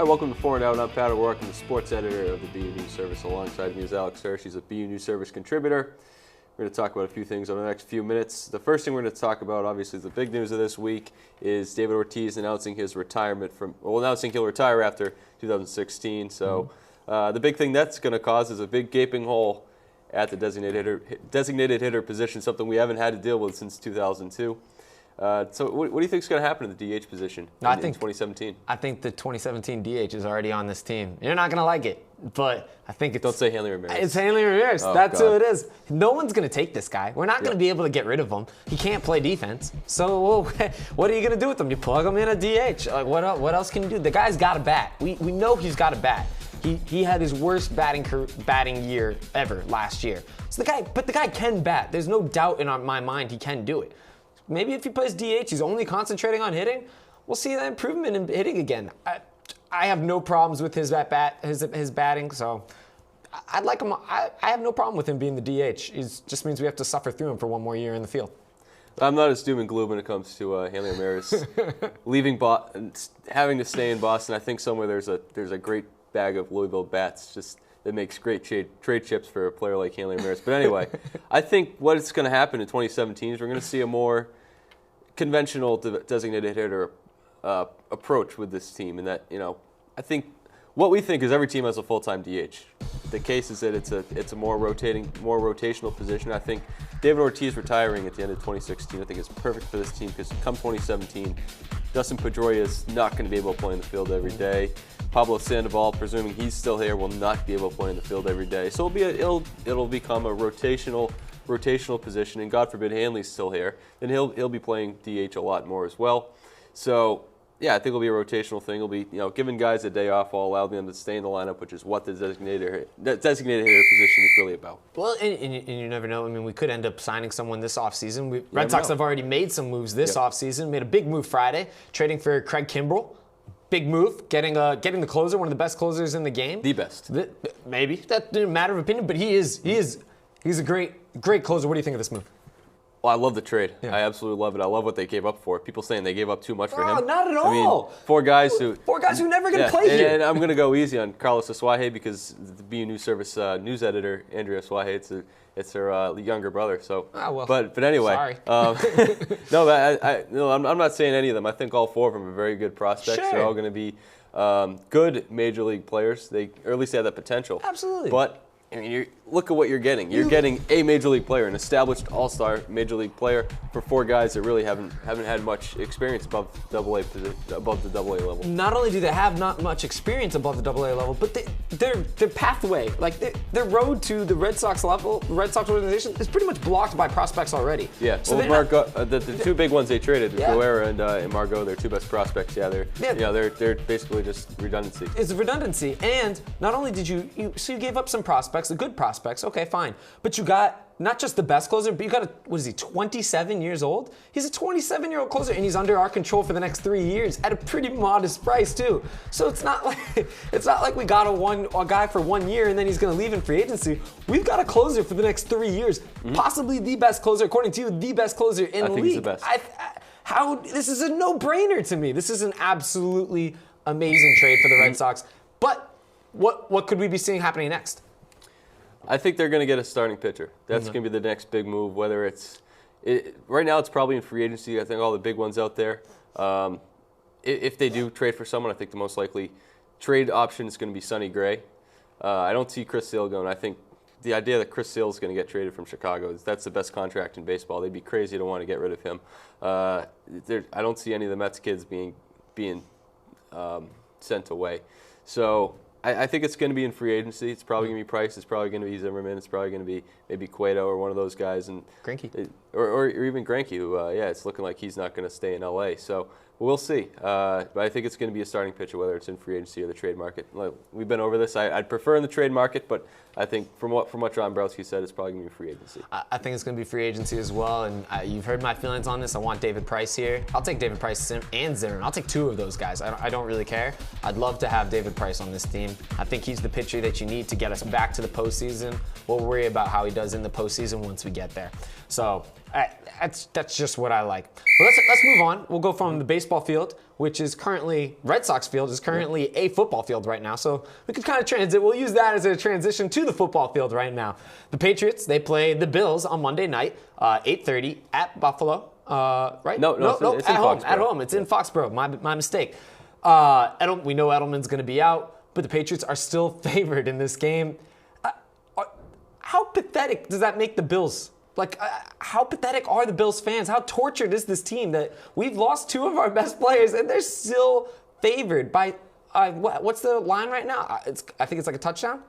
welcome to 4 and Out. I'm Pat O'Rourke, I'm the sports editor of the BU News Service. Alongside me is Alex Hirsch. He's a BU News Service contributor. We're going to talk about a few things over the next few minutes. The first thing we're going to talk about, obviously, the big news of this week is David Ortiz announcing his retirement announcing he'll retire after 2016. So the big thing that's going to cause is a big gaping hole at the designated hitter position, something we haven't had to deal with since 2002. So what do you think is going to happen to the DH position in 2017? I think the 2017 DH is already on this team. You're not going to like it, but I think it's... Don't say Hanley Ramirez. It's Hanley Ramirez. Oh, That's God. who it is. No one's going to take this guy. We're not going to be able to get rid of him. He can't play defense. So what are you going to do with him? You plug him in a DH. Like, what else can you do? The guy's got a bat. We know he's got a bat. He had his worst batting year ever last year. So the guy can bat. There's no doubt in my mind he can do it. Maybe if he plays DH, he's only concentrating on hitting, we'll see that improvement in hitting again. I have no problems with his batting, so I'd like him. I have no problem with him being the DH. It just means we have to suffer through him for one more year in the field. I'm not as doom and gloom when it comes to Hanley Ramirez leaving, having to stay in Boston. I think somewhere there's a great bag of Louisville bats just that makes great trade chips for a player like Hanley Ramirez. But anyway, I think what's going to happen in 2017 is we're going to see a more conventional designated hitter approach with this team, and that, I think what we think is every team has a full-time DH. The case is that it's a more rotational position. I think David Ortiz retiring at the end of 2016, I think is perfect for this team because come 2017, Dustin Pedroia is not going to be able to play in the field every day. Pablo Sandoval, presuming he's still here, will not be able to play in the field every day. So it'll become a rotational position, and God forbid Hanley's still here, then he'll be playing DH a lot more as well. So yeah, I think it'll be a rotational thing. It'll be giving guys a day off will allow them to stay in the lineup, which is what the designated hitter position is really about. Well, and you never know. I mean, we could end up signing someone this offseason. Red Sox have already made some moves this offseason. Made a big move Friday, trading for Craig Kimbrel. Big move, getting the closer, one of the best closers in the game. The best. Maybe. That's a matter of opinion, but he's a great closer. What do you think of this move? Well, I love the trade. Yeah. I absolutely love it. I love what they gave up for it. People saying they gave up too much for him. Not at all. I mean, four guys who never going to play here. And I'm going to go easy on Carlos Asuaje because the BU News Service news editor, Andrea Asuaje, it's her younger brother. So, but anyway, sorry. No, I'm not saying any of them. I think all four of them are very good prospects. Sure. They're all going to be good major league players. Or at least they have that potential. Absolutely. But I mean, look at what you're getting. You're getting a major league player, an established all-star major league player for four guys that really haven't had much experience above the AA level. Not only do they have not much experience above the AA level, but their pathway, like their road to the Red Sox level, the Red Sox organization, is pretty much blocked by prospects already. Yeah. So the two big ones they traded, Guerrero and Margot, their two best prospects. They're basically just redundancy. It's a redundancy, and not only did you gave up some prospects. The good prospects, okay, fine. But you got not just the best closer, but you got 27 years old? He's a 27-year-old closer, and he's under our control for the next 3 years at a pretty modest price, too. So it's not like we got a guy for 1 year and then he's going to leave in free agency. We've got a closer for the next 3 years, possibly the best closer, according to you, the best closer in the league. I think he's the best. This is a no-brainer to me. This is an absolutely amazing trade for the Red Sox. But what could we be seeing happening next? I think they're going to get a starting pitcher. That's going to be the next big move, whether right now it's probably in free agency. I think all the big ones out there. If they do trade for someone, I think the most likely trade option is going to be Sonny Gray. I don't see Chris Sale going. I think the idea that Chris Sale is going to get traded from Chicago, that's the best contract in baseball. They'd be crazy to want to get rid of him. I don't see any of the Mets kids being sent away. So I think it's going to be in free agency. It's probably going to be Price. It's probably going to be Zimmerman. It's probably going to be maybe Cueto or one of those guys. And Greinke. Or even Greinke, who, it's looking like he's not going to stay in L.A. So we'll see. But I think it's going to be a starting pitcher, whether it's in free agency or the trade market. We've been over this. I'd prefer in the trade market, but I think from what John Browski said, it's probably going to be free agency. I think it's going to be free agency as well, and you've heard my feelings on this. I want David Price here. I'll take David Price and Zimmerman. I'll take two of those guys. I don't really care. I'd love to have David Price on this team. I think he's the pitcher that you need to get us back to the postseason. We'll worry about how he does in the postseason once we get there. So that's just what I like. But let's move on. We'll go from the baseball field, which is currently Red Sox field, is currently a football field right now. So we can kind of transit. We'll use that as a transition to the football field right now. The Patriots, they play the Bills on Monday night, 8:30 at Buffalo. Right? No, it's at in home. Foxborough. At home. It's in Foxborough. My mistake. We know Edelman's going to be out, but the Patriots are still favored in this game. How pathetic does that make the Bills? Like, how pathetic are the Bills fans? How tortured is this team that we've lost two of our best players and they're still favored by, what's the line right now? I think it's like a touchdown?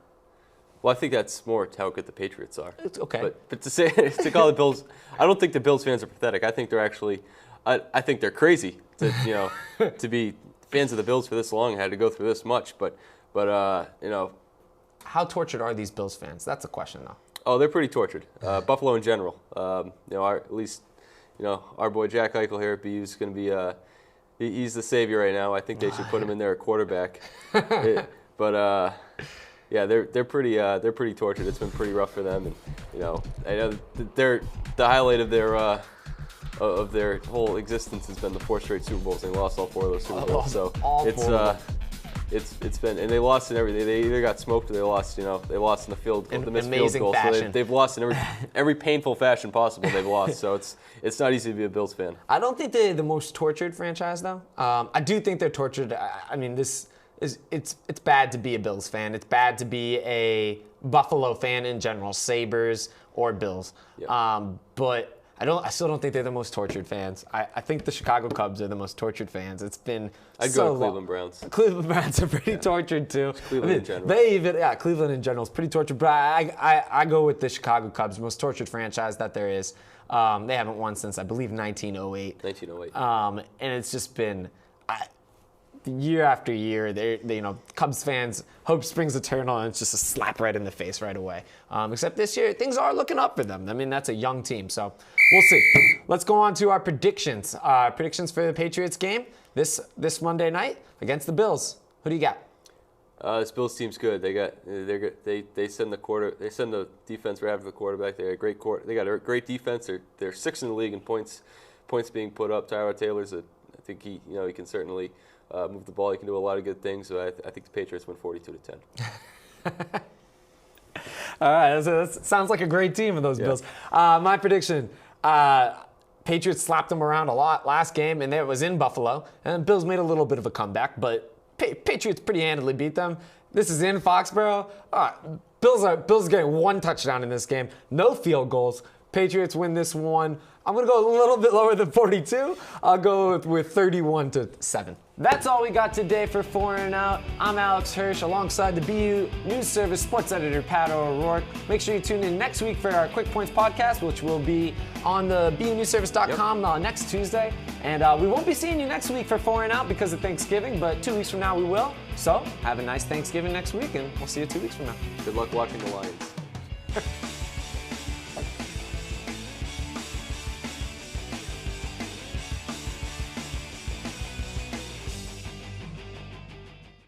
Well, I think that's more how good the Patriots are. It's okay. But to call the Bills, I don't think the Bills fans are pathetic. I think they're actually, I think they're crazy to to be fans of the Bills for this long and had to go through this much. But how tortured are these Bills fans? That's a question, though. Oh, they're pretty tortured. Buffalo in general. At least our boy Jack Eichel here at BU is going to be. He's the savior right now. I think they should put him in there at quarterback. Yeah, they're pretty tortured. It's been pretty rough for them, and I know the highlight of their whole existence has been the 4 straight Super Bowls. They lost all 4 of those Super Bowls, so it's been, and they lost in everything. They either got smoked or they lost in the field, the missed field goal. Fashion. So they've lost in every painful fashion possible. They've lost, so it's not easy to be a Bills fan. I don't think they're the most tortured franchise, though. I do think they're tortured. I mean, it's bad to be a Bills fan. It's bad to be a Buffalo fan in general, Sabres or Bills. Yep. But I still don't think they're the most tortured fans. I think the Chicago Cubs are the most tortured fans. It's been I'd go to Cleveland Browns. Cleveland Browns are pretty tortured too. Cleveland in general. Cleveland in general is pretty tortured. But I go with the Chicago Cubs, most tortured franchise that there is. They haven't won since I believe 1908. 1908. And it's just been year after year. Cubs fans hope springs eternal, and it's just a slap right in the face right away. Except this year, things are looking up for them. I mean, that's a young team, so we'll see. Let's go on to our predictions. Predictions for the Patriots game this Monday night against the Bills. Who do you got? This Bills team's good. They send the defense right after the quarterback. They got a great defense. They're 6th in the league in points being put up. Tyrod Taylor's I think he can certainly move the ball. He can do a lot of good things. So I think the Patriots win 42-10. All right, that sounds like a great team of those Bills. My prediction: Patriots slapped them around a lot last game, and it was in Buffalo. And Bills made a little bit of a comeback, but Patriots pretty handily beat them. This is in Foxborough. Bills getting 1 touchdown in this game, no field goals. Patriots win this one. I'm going to go a little bit lower than 42. I'll go with 31-7. That's all we got today for 4 and Out. I'm Alex Hirsch alongside the BU News Service sports editor Pat O'Rourke. Make sure you tune in next week for our Quick Points podcast, which will be on the BUNewsService.com next Tuesday. And we won't be seeing you next week for 4 and Out because of Thanksgiving, but 2 weeks from now we will. So have a nice Thanksgiving next week, and we'll see you 2 weeks from now. Good luck watching the Lions.